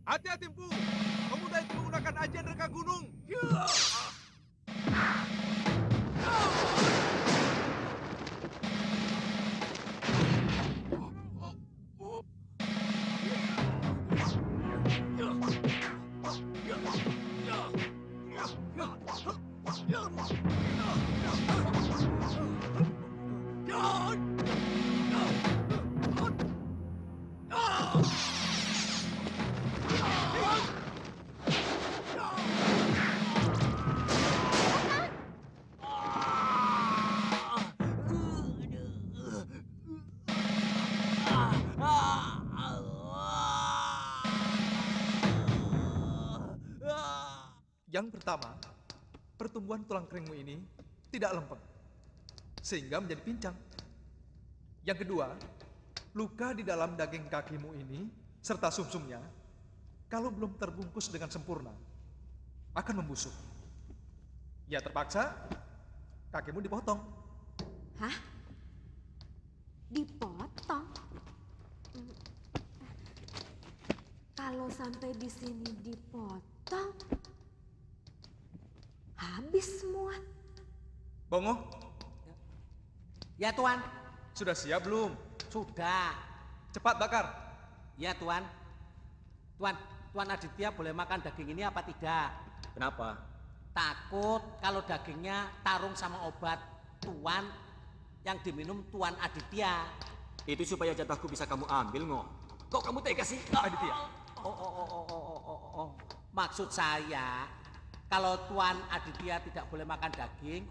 Hati-hati, Empu. Pemuda itu menggunakan ajian reka gunung. Yang pertama, pertumbuhan tulang keringmu ini tidak lempeng, sehingga menjadi pincang. Yang kedua, luka di dalam daging kakimu ini, serta sumsumnya, kalau belum terbungkus dengan sempurna, akan membusuk. Ya terpaksa, kakimu dipotong. Hah? Dipotong? Kalau sampai di sini dipotong, habis semua. Bongo, Ya, Tuan. sudah siap belum? Sudah. Cepat bakar. Ya, Tuan. Tuan Aditya boleh makan daging ini apa tidak? Kenapa? Takut kalau dagingnya tarung sama obat Tuan yang diminum Tuan Aditya. Itu supaya jatahku bisa kamu ambil, Ngoh. Kok kamu tega sih? Aditya. Oh. Maksud saya, kalau Tuan Aditya tidak boleh makan daging,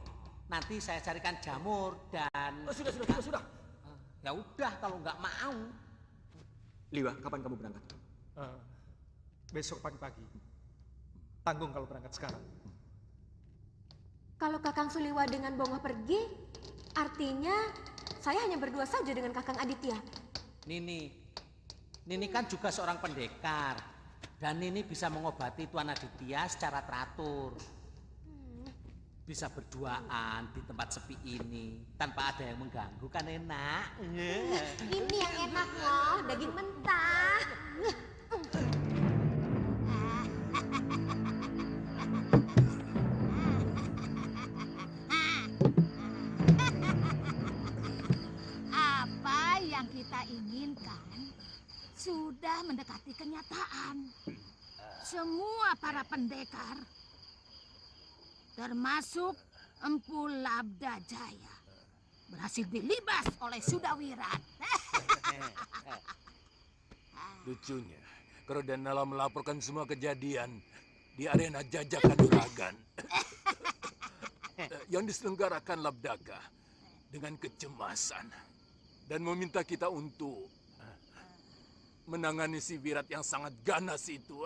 nanti saya carikan jamur dan... Sudah. Ya udah kalau nggak mau. Liwa, kapan kamu berangkat? Besok pagi-pagi. Tanggung kalau berangkat sekarang. Kalau Kakang Suliwa dengan Bongo pergi, artinya saya hanya berdua saja dengan Kakang Aditya. Nini kan juga seorang pendekar. Dan Nini bisa mengobati Tuan Aditya secara teratur. Bisa berduaan di tempat sepi ini tanpa ada yang mengganggu, kan enak. Ini yang enak loh, daging mentah. Apa yang kita inginkan sudah mendekati kenyataan. Semua para pendekar, termasuk Empu Labda Jaya, berhasil dilibas oleh Sudawirat. Lucunya, Kerodanala melaporkan semua kejadian di arena Jajak Kanuragan yang diselenggarakan Labdaka dengan kecemasan dan meminta kita untuk menangani si Wirat yang sangat ganas itu.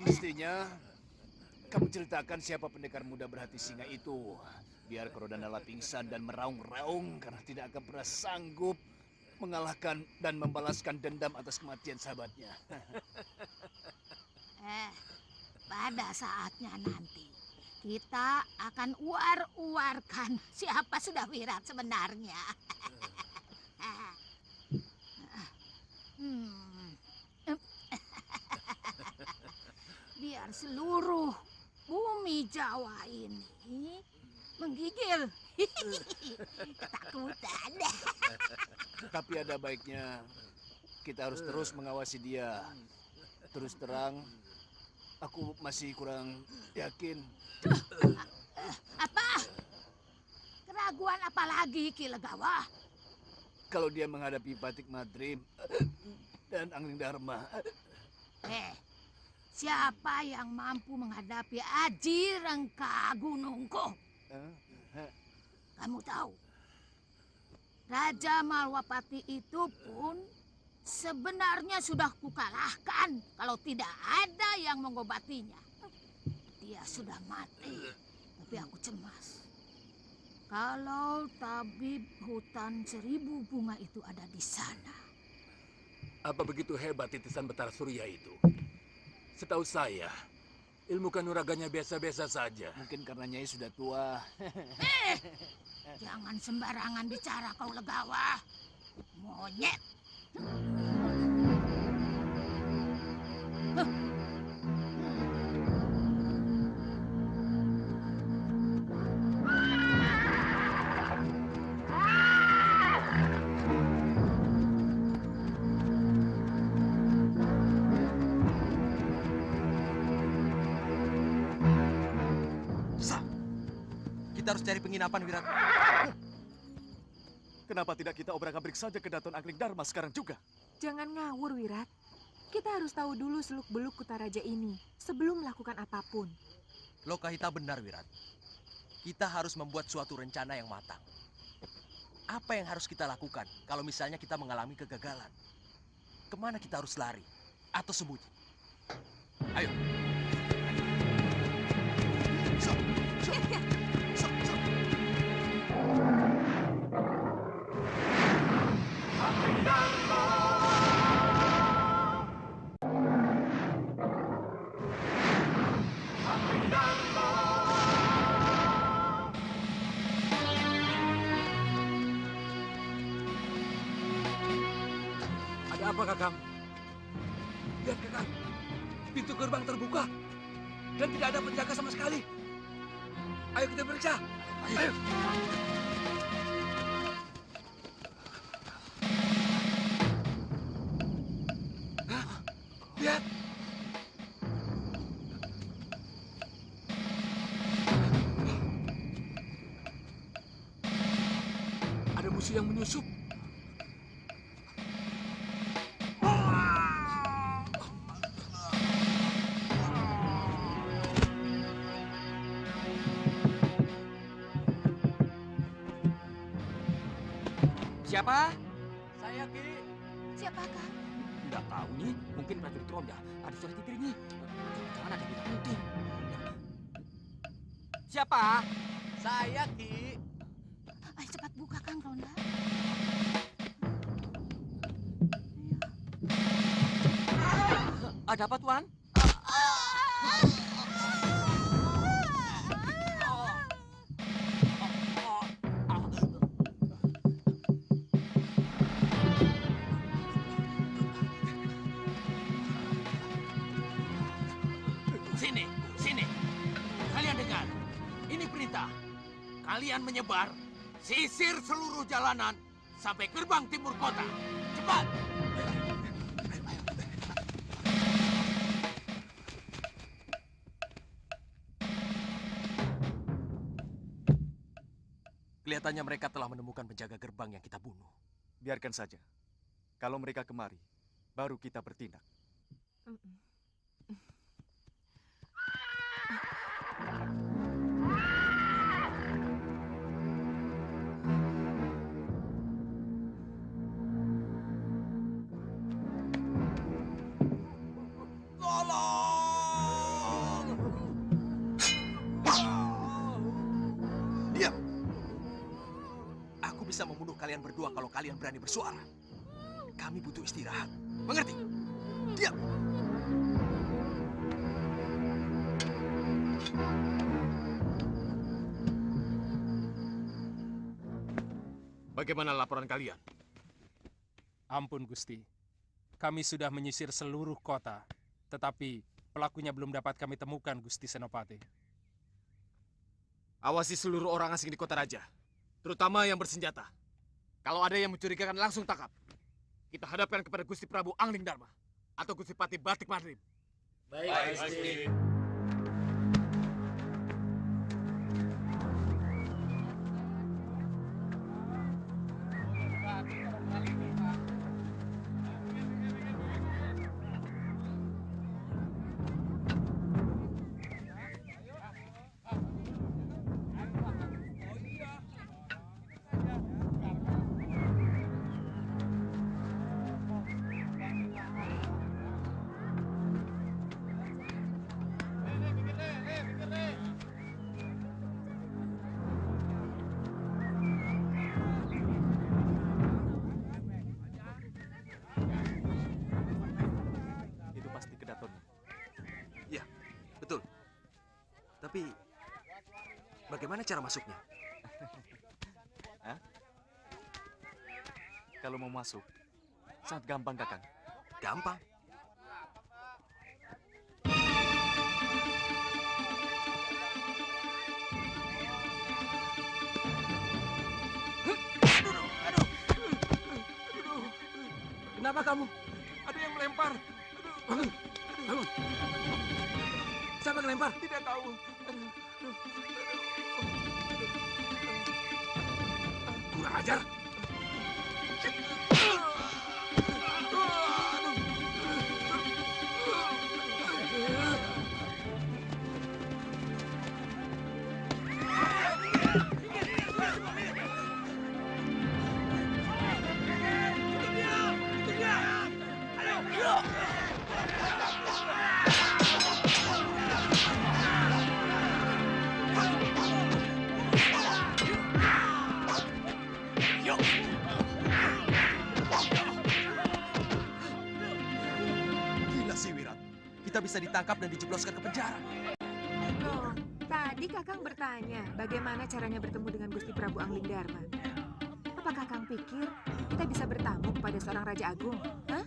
Mestinya kamu ceritakan siapa pendekar muda berhati singa itu. Biar Kerodanala pingsan dan meraung-raung karena tidak akan pernah sanggup mengalahkan dan membalaskan dendam atas kematian sahabatnya. Pada saatnya nanti, kita akan uar-uarkan siapa Sudawirat sebenarnya. Biar seluruh bumi Jawa ini menggigil ketakutan. Tapi ada baiknya kita harus terus mengawasi dia. Terus terang, aku masih kurang yakin. Apa? Keraguan apa lagi, Ki Legawa? Kalau dia menghadapi Batik Madrim dan Angling Dharma. Siapa yang mampu menghadapi Aji Rengka Gunungko? Kamu tahu, Raja Malwapati itu pun sebenarnya sudah kukalahkan kalau tidak ada yang mengobatinya. Dia sudah mati, tapi aku cemas. Kalau tabib hutan 1000 bunga itu ada di sana. Apa begitu hebat titisan Betara Surya itu? Setahu saya, ilmu kanuraganya biasa-biasa saja. Mungkin karena Nyai sudah tua. Jangan sembarangan bicara kau Legawa. Monyet. Kita harus cari penginapan, Wirat. Kenapa tidak kita obrak-abrik saja ke Daton Angling Dharma sekarang juga? Jangan ngawur, Wirat. Kita harus tahu dulu seluk-beluk Kutaraja ini sebelum melakukan apapun. Lokahita benar, Wirat. Kita harus membuat suatu rencana yang matang. Apa yang harus kita lakukan kalau misalnya kita mengalami kegagalan? Kemana kita harus lari atau sembunyi? Ayo. Ada apa, Kakang? Lihat, Kakang. Pintu gerbang terbuka. Dan tidak ada penjaga sama sekali. Ayo kita periksa. Ayo. Hah? Lihat. Ada musuh yang menyusup. Siapa? Saya, Ki. Siapakah? Tidak tahu nih. Mungkin prajurit Ronda. Ada surat titirnya. Jangan ada bilang penting. Siapa? Saya, Ki. Ayo cepat buka, Kang Ronda. Ada apa, Tuan? Sini, sini. Kalian dengar. Ini perintah. Kalian menyebar, sisir seluruh jalanan sampai gerbang timur kota. Cepat. Kelihatannya mereka telah menemukan penjaga gerbang yang kita bunuh. Biarkan saja. Kalau mereka kemari, baru kita bertindak. Diam! Aku bisa membunuh kalian berdua kalau kalian berani bersuara. Kami butuh istirahat. Mengerti? Diam! Bagaimana laporan kalian? Ampun, Gusti. Kami sudah menyisir seluruh kota, tetapi pelakunya belum dapat kami temukan, Gusti Senopati. Awasi seluruh orang asing di kota raja, terutama yang bersenjata. Kalau ada yang mencurigakan, langsung tangkap. Kita hadapkan kepada Gusti Prabu Angling Dharma atau Gusti Pati Batik Madrim. Baik, Gusti. bagaimana cara masuknya? Hah? Kalau mau masuk, sangat gampang, Kakang. Gampang. Kenapa kamu? Ada yang melempar. Bangun, bangun. Siapa yang lempar? Tidak tahu. Kurang ajar. Gila sih Wirat. Kita bisa ditangkap dan dijebloskan ke penjara. Loh, tadi Kakang bertanya bagaimana caranya bertemu dengan Gusti Prabu Angling Dharma. Apa Kakang pikir kita bisa bertamu kepada seorang Raja Agung? Hah?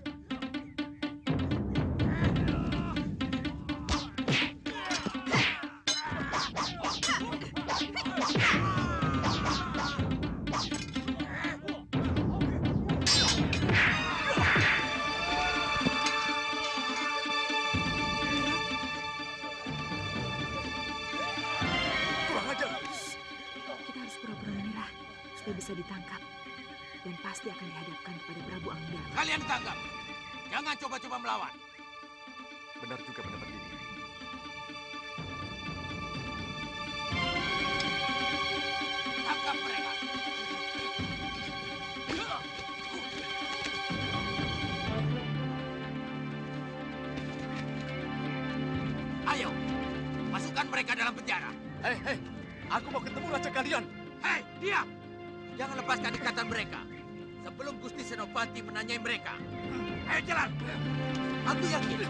Kita harus pura-pura menyerah supaya bisa ditangkap dan pasti akan dihadapkan kepada Prabu Angling Dharma. Kalian tangkap. Jangan coba-coba melawan. Benar juga pendapat ini. Tangkap mereka. Ayo, masukkan mereka dalam penjara. Hei, aku mau ketemu raja kalian. Hei, diam! Jangan lepaskan ikatan mereka sebelum Gusti Senopati menanyai mereka. Ayo jalan! Aku yakin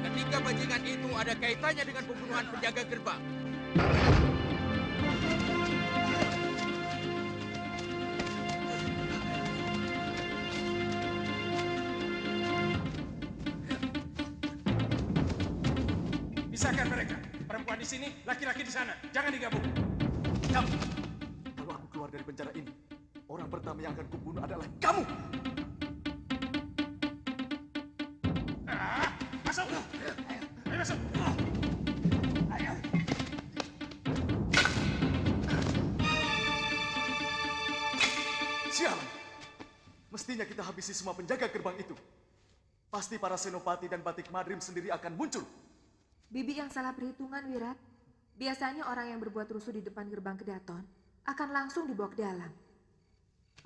ketika bajingan itu ada kaitannya dengan pembunuhan penjaga gerbang. Pisahkan mereka. Perempuan di sini, laki-laki di sana. Jangan digabung. Kamu. Kalau aku keluar dari penjara ini, orang pertama yang akan kubunuh adalah kamu. Masuk! Ayo masuk! Sialan. Mestinya kita habisi semua penjaga gerbang itu. Pasti para senopati dan batik madrim sendiri akan muncul. Bibi yang salah perhitungan, Wirat. Biasanya orang yang berbuat rusuh di depan gerbang Kedaton akan langsung dibawa ke dalam.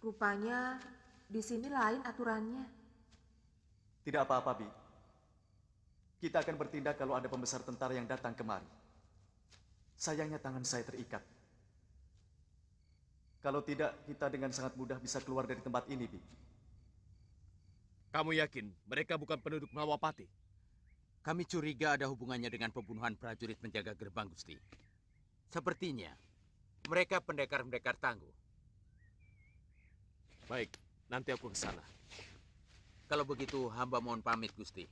Rupanya di sini lain aturannya. Tidak apa-apa, Bi. Kita akan bertindak kalau ada pembesar tentara yang datang kemari. Sayangnya tangan saya terikat. Kalau tidak, kita dengan sangat mudah bisa keluar dari tempat ini, Bi. Kamu yakin mereka bukan penduduk Mawapati? Kami curiga ada hubungannya dengan pembunuhan prajurit penjaga gerbang, Gusti. Sepertinya mereka pendekar-pendekar tangguh. Baik, nanti aku ke sana. Kalau begitu, hamba mohon pamit, Gusti.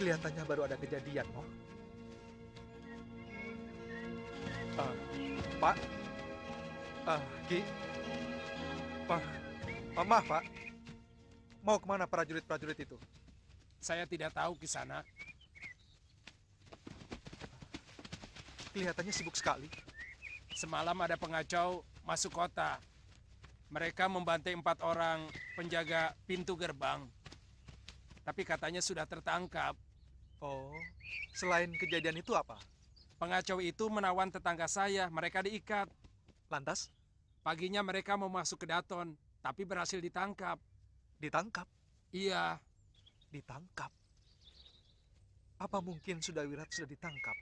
Kelihatannya baru ada kejadian, oh. Pak, Ki, Pak, maaf Pak, mau kemana prajurit-prajurit itu? Saya tidak tahu Kisana. Kelihatannya sibuk sekali. Semalam ada pengacau masuk kota. Mereka membantai 4 orang penjaga pintu gerbang. Tapi katanya sudah tertangkap. Oh, selain kejadian itu apa? Pengacau itu menawan tetangga saya, mereka diikat. Lantas? Paginya mereka mau masuk ke Daton, tapi berhasil ditangkap. Ditangkap? Iya. Ditangkap? Apa mungkin Sudawirat sudah ditangkap?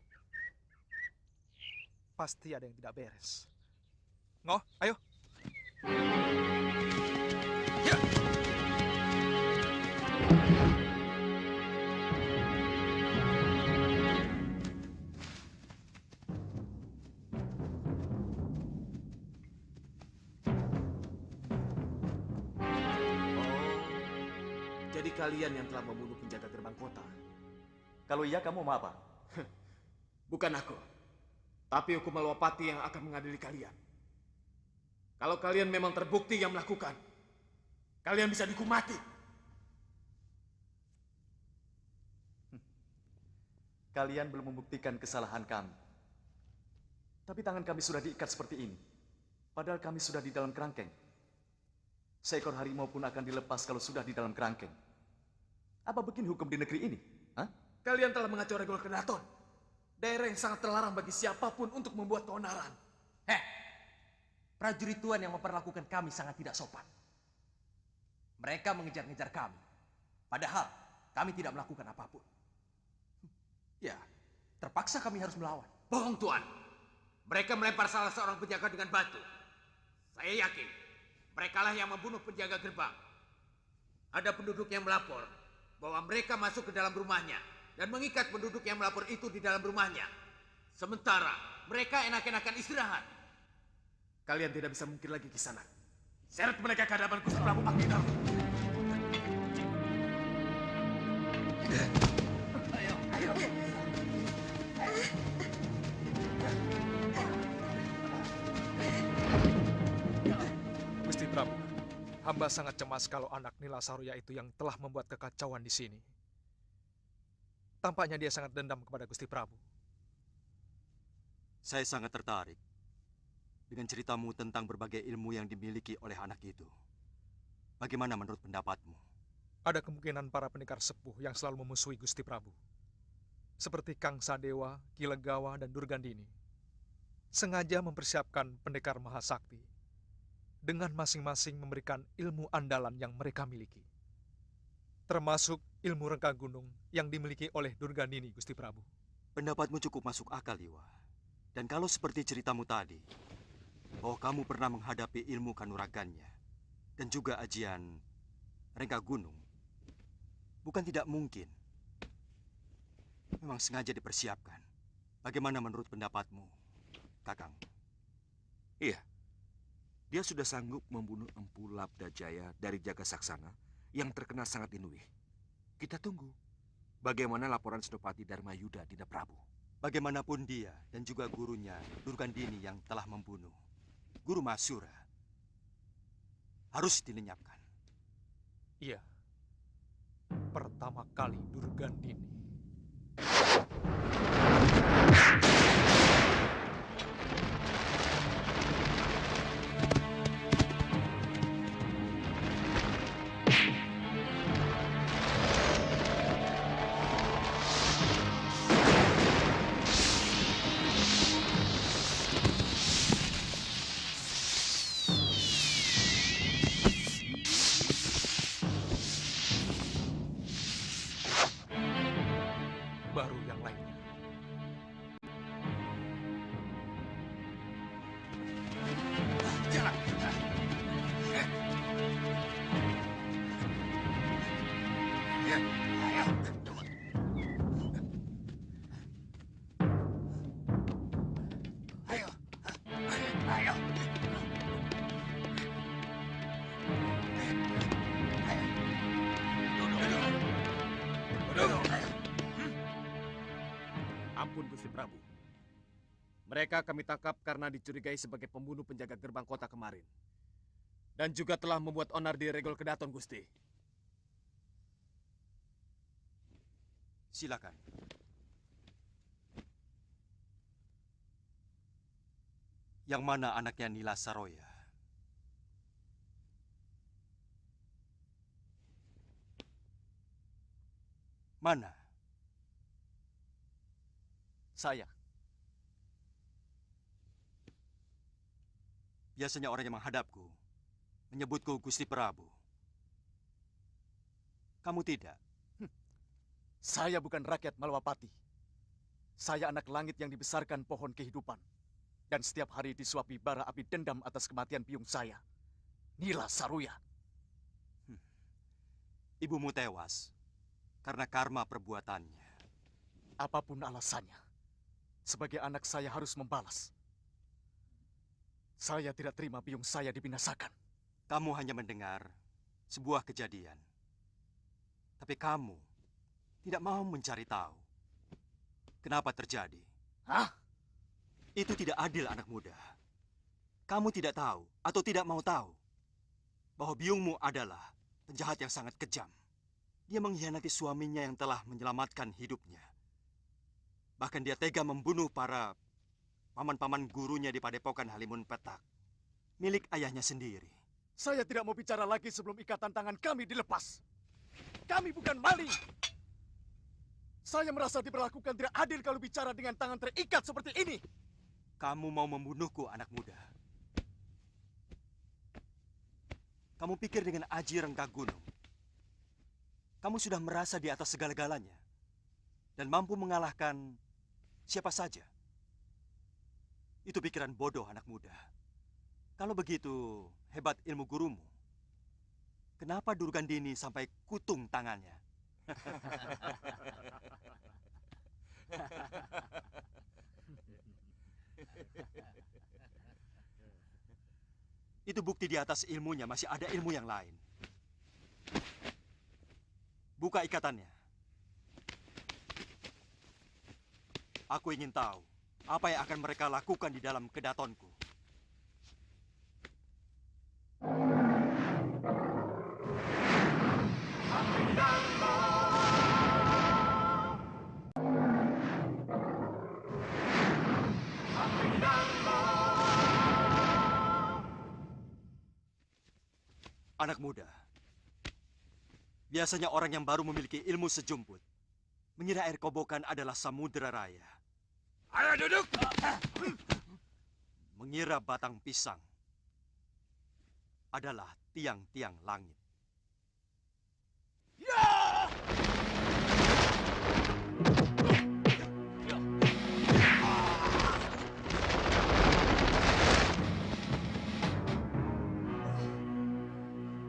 Pasti ada yang tidak beres. Ngoh, ayo. Ya. Jadi kalian yang telah membunuh penjaga gerbang kota? Kalau iya, kamu mau apa? Bukan aku, tapi hukum Malwapati yang akan mengadili kalian. Kalau kalian memang terbukti yang melakukan, kalian bisa dihukum mati. Kalian belum membuktikan kesalahan kami. Tapi tangan kami sudah diikat seperti ini. Padahal kami sudah di dalam kerangkeng. Seekor harimau pun akan dilepas kalau sudah di dalam kerangkeng. Apa begini hukum di negeri ini? Hah? Kalian telah mengacau regul Kedaton. Daerah yang sangat terlarang bagi siapapun untuk membuat keonaran. Prajurit Tuan yang memperlakukan kami sangat tidak sopan. Mereka mengejar-ngejar kami. Padahal kami tidak melakukan apapun. Ya, terpaksa kami harus melawan. Bohong, Tuan. Mereka melempar salah seorang penjaga dengan batu. Saya yakin, merekalah yang membunuh penjaga gerbang. Ada penduduk yang melapor bahwa mereka masuk ke dalam rumahnya dan mengikat penduduk yang melapor itu di dalam rumahnya. Sementara mereka enak-enakan istirahat. Kalian tidak bisa mungkin lagi ke sana. Seret mereka ke hadapan Gusti Prabu Anggindarma. Ayo. Gusti Prabu, hamba sangat cemas kalau anak Nila Saroya itu yang telah membuat kekacauan di sini. Tampaknya dia sangat dendam kepada Gusti Prabu. Saya sangat tertarik dengan ceritamu tentang berbagai ilmu yang dimiliki oleh anak itu. Bagaimana menurut pendapatmu? Ada kemungkinan para pendekar sepuh yang selalu memusuhi Gusti Prabu, seperti Kang Sadewa, Ki Legawa, dan Durgandini, sengaja mempersiapkan pendekar mahasakti dengan masing-masing memberikan ilmu andalan yang mereka miliki, termasuk ilmu rengka gunung yang dimiliki oleh Durgandini, Gusti Prabu. Pendapatmu cukup masuk akal, Liwa. Dan kalau seperti ceritamu tadi, bahwa kamu pernah menghadapi ilmu kanuragannya dan juga ajian rengka gunung, bukan tidak mungkin. Memang sengaja dipersiapkan. Bagaimana menurut pendapatmu, Kakang? Iya, dia sudah sanggup membunuh Empu Labdajaya dari Jaga Saksana yang terkenal sangat inuih. Kita tunggu bagaimana laporan Senopati Dharma Yuda Dinda Prabu. Bagaimanapun dia dan juga gurunya Durgandini yang telah membunuh Guru Masura harus dilenyapkan. Iya, pertama kali Durgandini. Baru yang lainnya. Jalan. Ayo. Ayo. Ampun, Gusti Prabu. Mereka kami tangkap karena dicurigai sebagai pembunuh penjaga gerbang kota kemarin. Dan juga telah membuat onar di Regol Kedaton, Gusti. Silakan. Yang mana anaknya Nila Saroya? Mana? Saya. Biasanya orang yang menghadapku menyebutku Gusti Prabu. Kamu tidak? Saya bukan rakyat Malwapati. Saya anak langit yang dibesarkan pohon kehidupan. Dan setiap hari disuapi bara api dendam atas kematian biung saya, Nila Saruya. Ibumu tewas karena karma perbuatannya. Apapun alasannya, sebagai anak saya harus membalas. Saya tidak terima biung saya dibinasakan. Kamu hanya mendengar sebuah kejadian. Tapi kamu tidak mau mencari tahu kenapa terjadi. Hah? Itu tidak adil, anak muda. Kamu tidak tahu atau tidak mau tahu bahwa biungmu adalah penjahat yang sangat kejam. Dia mengkhianati suaminya yang telah menyelamatkan hidupnya. Bahkan dia tega membunuh para paman-paman gurunya di Padepokan Halimun Petak, milik ayahnya sendiri. Saya tidak mau bicara lagi sebelum ikatan tangan kami dilepas. Kami bukan maling. Saya merasa diperlakukan tidak adil kalau bicara dengan tangan terikat seperti ini. Kamu mau membunuhku, anak muda. Kamu pikir dengan Aji Renggagunung, kamu sudah merasa di atas segala-galanya dan mampu mengalahkan siapa saja. Itu pikiran bodoh, anak muda. Kalau begitu hebat ilmu gurumu, kenapa Durgandini sampai kutung tangannya? Itu bukti di atas ilmunya masih ada ilmu yang lain. Buka ikatannya. Aku ingin tahu apa yang akan mereka lakukan di dalam kedatonku. Anak muda, biasanya orang yang baru memiliki ilmu sejumput mengira air kobokan adalah samudera raya. Ayo duduk! Mengira batang pisang adalah tiang-tiang langit.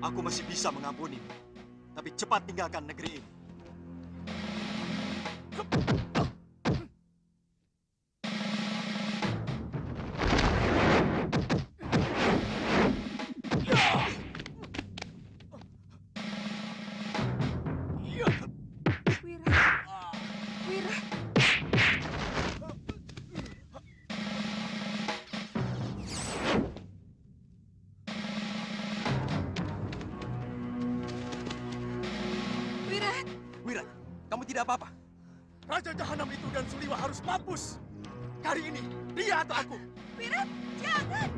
Aku masih bisa mengampunimu, tapi cepat tinggalkan negeri ini. Wirat, kamu tidak apa-apa? Raja Jahanam itu dan Suliwa harus mampus. Kali ini, dia atau aku. Wirat, jangan.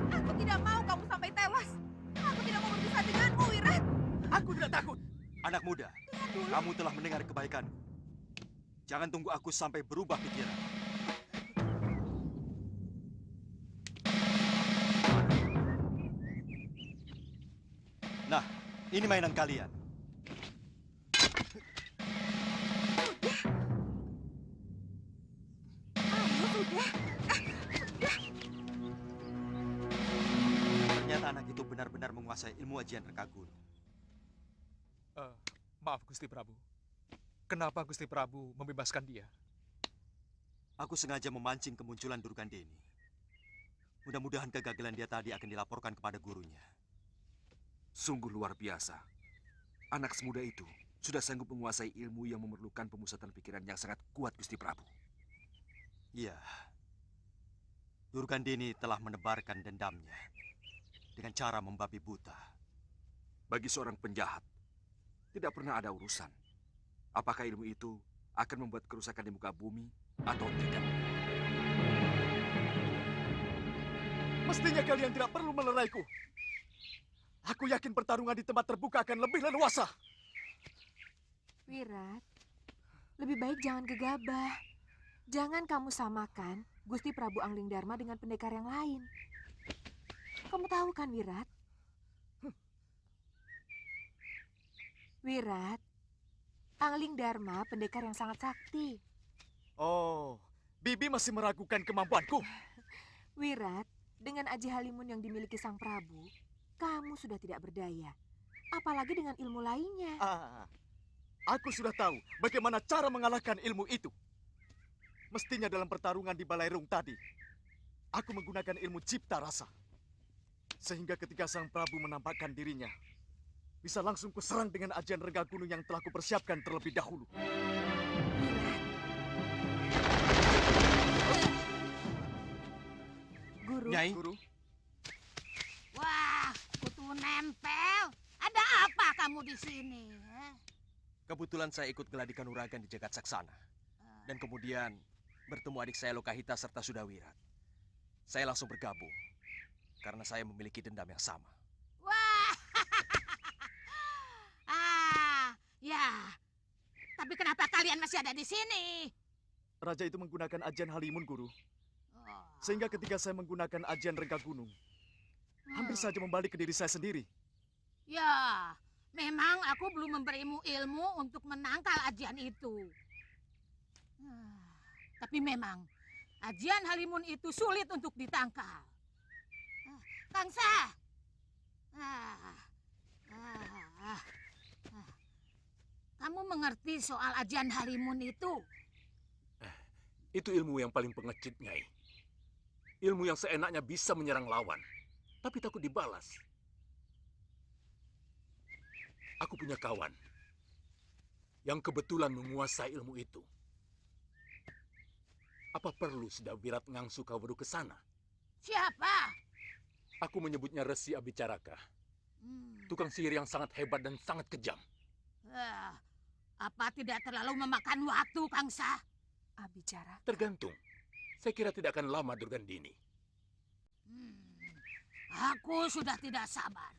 Aku tidak mau kamu sampai tewas. Aku tidak mau berpisah denganmu, Wirat. Aku tidak takut. Anak muda, kamu telah mendengar kebaikanku. Jangan tunggu aku sampai berubah pikiran. Nah, ini mainan kalian. Ternyata anak itu benar-benar menguasai ilmu ajian Renggagunung. Maaf Gusti Prabu. Kenapa Gusti Prabu membebaskan dia? Aku sengaja memancing kemunculan Durgandini. Mudah-mudahan kegagalan dia tadi akan dilaporkan kepada gurunya. Sungguh luar biasa. Anak semuda itu sudah sanggup menguasai ilmu yang memerlukan pemusatan pikiran yang sangat kuat, Gusti Prabu. Iya. Durgandini telah menebarkan dendamnya dengan cara membabi buta. Bagi seorang penjahat, tidak pernah ada urusan apakah ilmu itu akan membuat kerusakan di muka bumi atau tidak. Mestinya kalian tidak perlu meleraiku. Aku yakin pertarungan di tempat terbuka akan lebih leluasa. Wirat, Lebih baik jangan gegabah. Jangan kamu samakan Gusti Prabu Angling Darma dengan pendekar yang lain. Kamu tahu kan, Wirat? Wirat, Angling Darma pendekar yang sangat sakti. Oh, Bibi masih meragukan kemampuanku. Wirat, dengan Aji Halimun yang dimiliki Sang Prabu, kamu sudah tidak berdaya. Apalagi dengan ilmu lainnya. Aku sudah tahu bagaimana cara mengalahkan ilmu itu. Mestinya dalam pertarungan di Balairung tadi, aku menggunakan ilmu cipta rasa. Sehingga ketika Sang Prabu menampakkan dirinya, bisa langsung kuserang dengan ajian rega gunung yang telah kupersiapkan terlebih dahulu. Guru. Nyai. Guru. Wah, kutu nempel. Ada apa kamu di sini? Kebetulan saya ikut geladi kanuragan di Jagat Saksana. Dan kemudian bertemu adik saya Lokahita serta Sudawirat. Saya langsung bergabung. Karena saya memiliki dendam yang sama. Wah, ya. Tapi kenapa kalian masih ada di sini? Raja itu menggunakan ajian Halimun, Guru. Sehingga ketika saya menggunakan ajian rega gunung, hampir saja membalik ke diri saya sendiri. Ya, memang aku belum memberimu ilmu untuk menangkal ajian itu. Tapi memang ajian Halimun itu sulit untuk ditangkal. Kangsa, kamu mengerti soal ajian Halimun itu? Itu ilmu yang paling pengecut, Nyai. Ilmu yang seenaknya bisa menyerang lawan, tapi takut dibalas. Aku punya kawan yang kebetulan menguasai ilmu itu. Apa perlu Sudawirat ngangsu Kawuru ke sana? Siapa? Aku menyebutnya Resi Abicaraka. Tukang sihir yang sangat hebat dan sangat kejam. Apa tidak terlalu memakan waktu, Kangsa? Abicaraka. Tergantung. Saya kira tidak akan lama, Durgandini. Aku sudah tidak sabar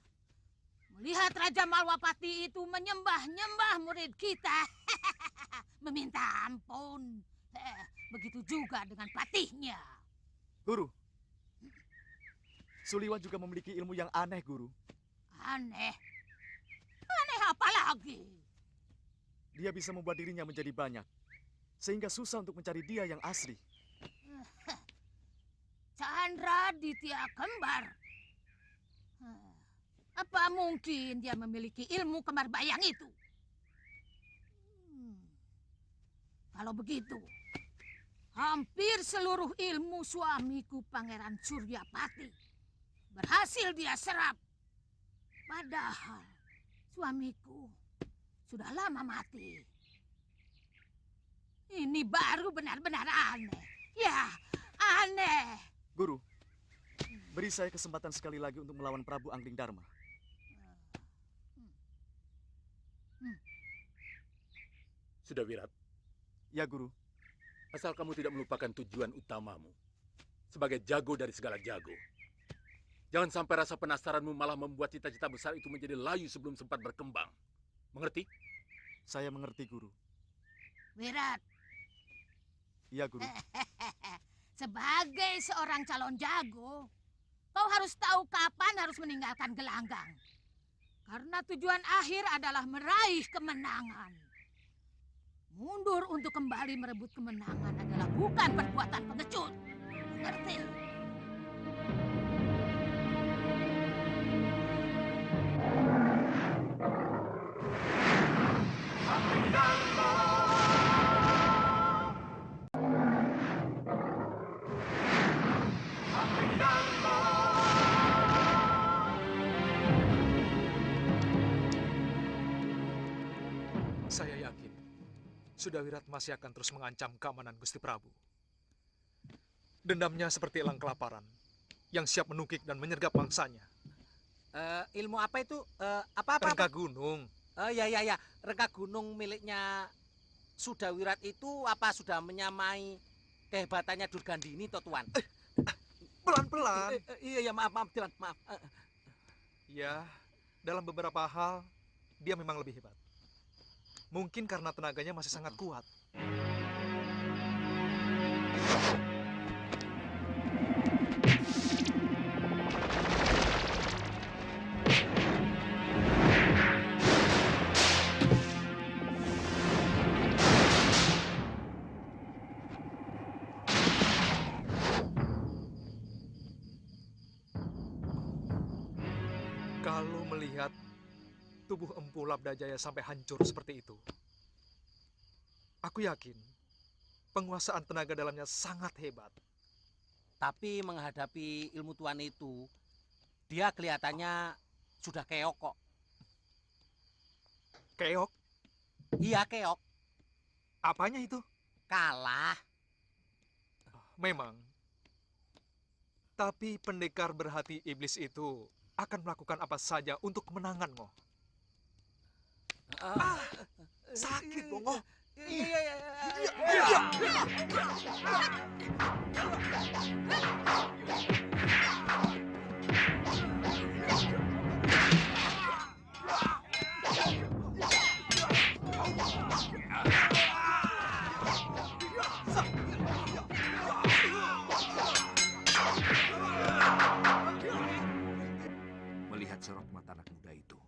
melihat Raja Malwapati itu menyembah-nyembah murid kita. Meminta ampun. Begitu juga dengan patihnya. Guru, Suliwan juga memiliki ilmu yang aneh, Guru. Aneh? Aneh apa lagi? Dia bisa membuat dirinya menjadi banyak, sehingga susah untuk mencari dia yang asli. Chandra Ditya Kembar. Apa mungkin dia memiliki ilmu kembar bayang itu? Kalau begitu, hampir seluruh ilmu suamiku Pangeran Suryapati berhasil dia serap. Padahal suamiku sudah lama mati. Ini baru benar-benar aneh. Ya, aneh. Guru, beri saya kesempatan sekali lagi untuk melawan Prabu Angling Darma. Sudawirat. Ya, Guru. Asal kamu tidak melupakan tujuan utamamu. Sebagai jago dari segala jago. Jangan sampai rasa penasaranmu malah membuat cita-cita besar itu menjadi layu sebelum sempat berkembang. Mengerti? Saya mengerti, Guru. Wirat. Iya, Guru. Sebagai seorang calon jago, kau harus tahu kapan harus meninggalkan gelanggang. Karena tujuan akhir adalah meraih kemenangan. Mundur untuk kembali merebut kemenangan adalah bukan perbuatan pengecut. Mengerti? Saya yakin Sudawirat masih akan terus mengancam keamanan Gusti Prabu. Dendamnya seperti elang kelaparan yang siap menukik dan menyergap mangsanya. Ilmu apa itu? Apa-apa? Rega gunung. Ya. Rega gunung miliknya Sudawirat itu apa sudah menyamai kehebatannya Durgandini, toh Tuan? Pelan-pelan. Iya, maaf, Tuan, maaf. Ya, dalam beberapa hal dia memang lebih hebat. Mungkin karena tenaganya masih sangat kuat. Kalau melihat tubuh Empu Labdajaya sampai hancur seperti itu, aku yakin penguasaan tenaga dalamnya sangat hebat. Tapi menghadapi ilmu tuan itu, dia kelihatannya sudah keok kok. Keok? Iya, keok. Apanya itu? Kalah. Memang. Tapi pendekar berhati iblis itu akan melakukan apa saja untuk kemenangan, Ngoh. Sakit, Ngoh. Melihat sorot mata anak muda itu,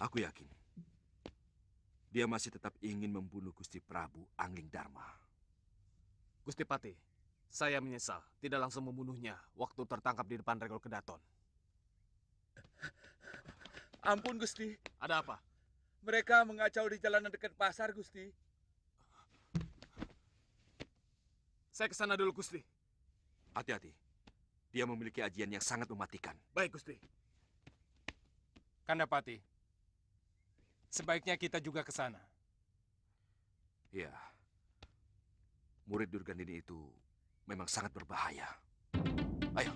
aku yakin dia masih tetap ingin membunuh Gusti Prabu Angling Dharma. Gusti Pati, saya menyesal tidak langsung membunuhnya waktu tertangkap di depan Regol Kedaton. Ampun, Gusti. Ada apa? Mereka mengacau di jalanan dekat pasar, Gusti. Saya ke sana dulu, Gusti. Hati-hati. Dia memiliki ajian yang sangat mematikan. Baik, Gusti. Kandapati, sebaiknya kita juga ke sana. Iya. Murid Durgandini itu memang sangat berbahaya. Ayo.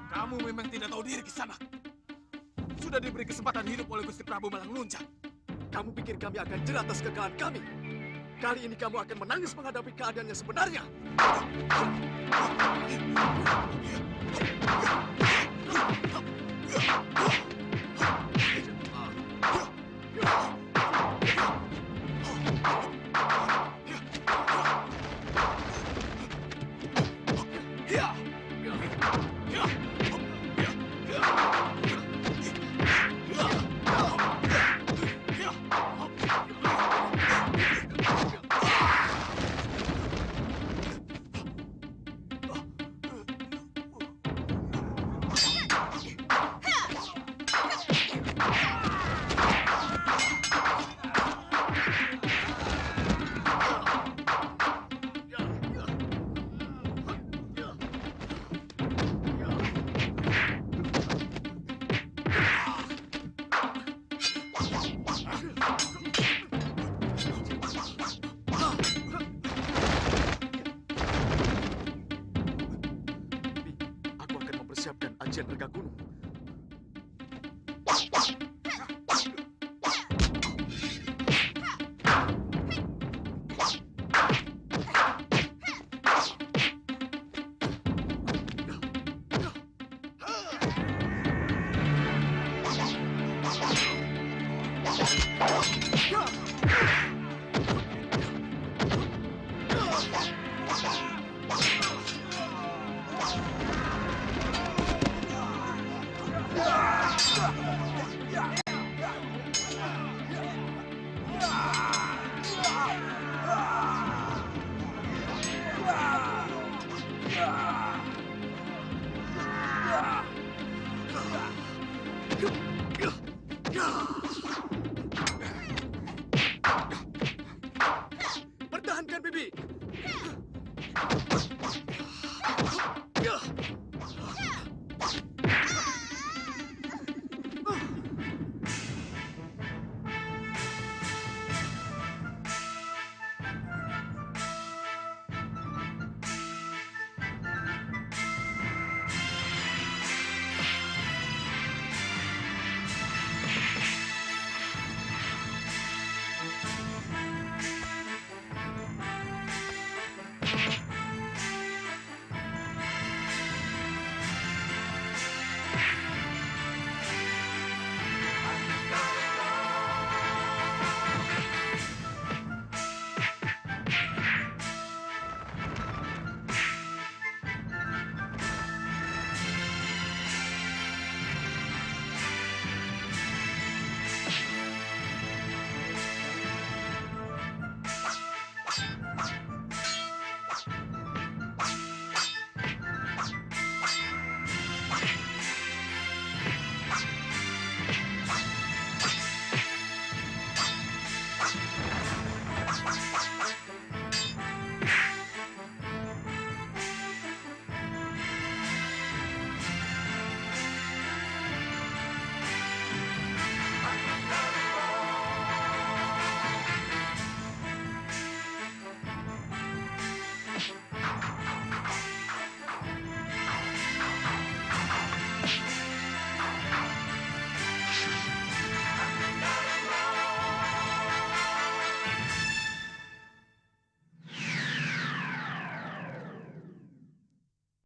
Kamu memang tidak tahu diri, Kisanak. Sudah diberi kesempatan hidup oleh Gusti Prabu Malang Lunjang. Kamu pikir kami akan jerah atas kekalahan kami? Kali ini kamu akan menangis menghadapi keadaan yang sebenarnya. Siapkan ajian Rega Gunung.